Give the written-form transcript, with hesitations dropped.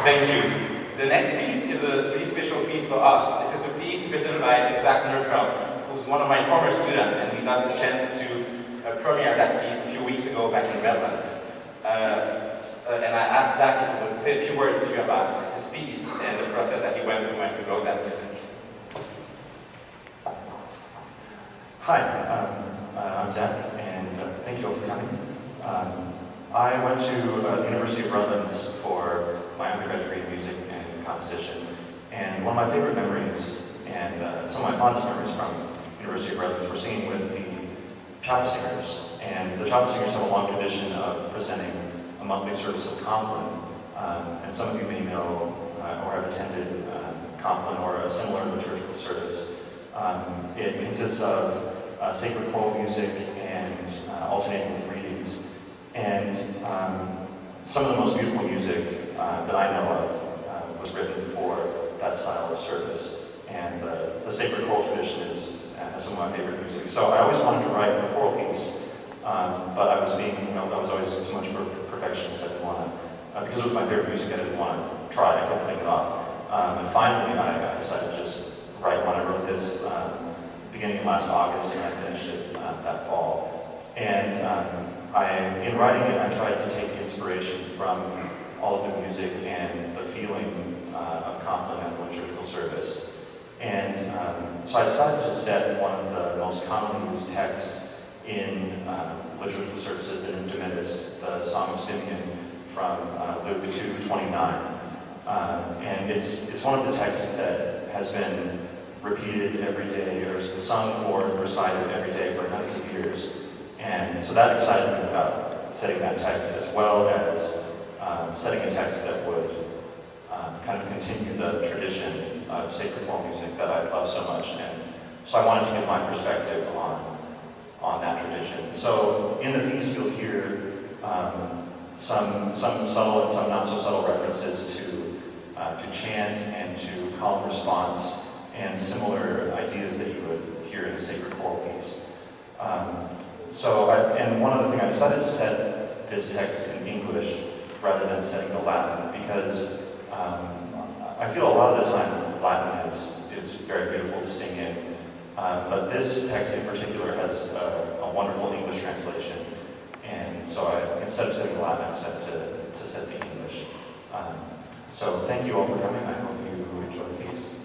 Thank you. The next piece is a really special piece for us. This is a piece written by Zachery Neufeld, who's one of my former students, and we got the chance to premiere that piece a few weeks ago back in Redlands. And I asked Zach if he would say a few words to you about his piece and the process that he went through when he wrote that music. Hi, I'm Zach, and thank you all for coming. I went to the University of Redlands for my undergraduate degree in music and composition, and one of my favorite memories, and some of my fondest memories from University of Redlands, were singing with the chapel singers. And the chapel singers have a long tradition of presenting a monthly service of Compline, and some of you may know or have attended Compline or a similar liturgical service. It consists of sacred choral music and alternating with readings. And some of the most beautiful music that I know of was written for that style of service. And the sacred choral tradition has some of my favorite music. So I always wanted to write a choral piece, but I was always too much of a perfectionist. I didn't want to, because it was my favorite music, I didn't want to try. I kept putting it off. And finally, I decided to just write one. I wrote this beginning of last August, and I finished it that fall. And in writing it, I tried to take inspiration from all of the music and the feeling of Compline at the liturgical service. And so I decided to set one of the most commonly used texts in liturgical services, the Numc Dimittis, the Song of Simeon from Luke 2:29. And it's one of the texts that has been repeated every day, or sung or recited every day for hundreds of years. And so that excited me about setting that text, as well as setting a text that would kind of continue the tradition of sacred choral music that I love so much. And so I wanted to give my perspective on that tradition. So in the piece, you'll hear some subtle and some not so subtle references to chant and to call and response, and similar ideas that you would hear in a sacred choral piece. And one other thing, I decided to set this text in English rather than setting the Latin, because I feel a lot of the time Latin is very beautiful to sing in, but this text in particular has a wonderful English translation, and so instead of setting the Latin, I decided to set the English. So thank you all for coming. I hope you enjoy the piece.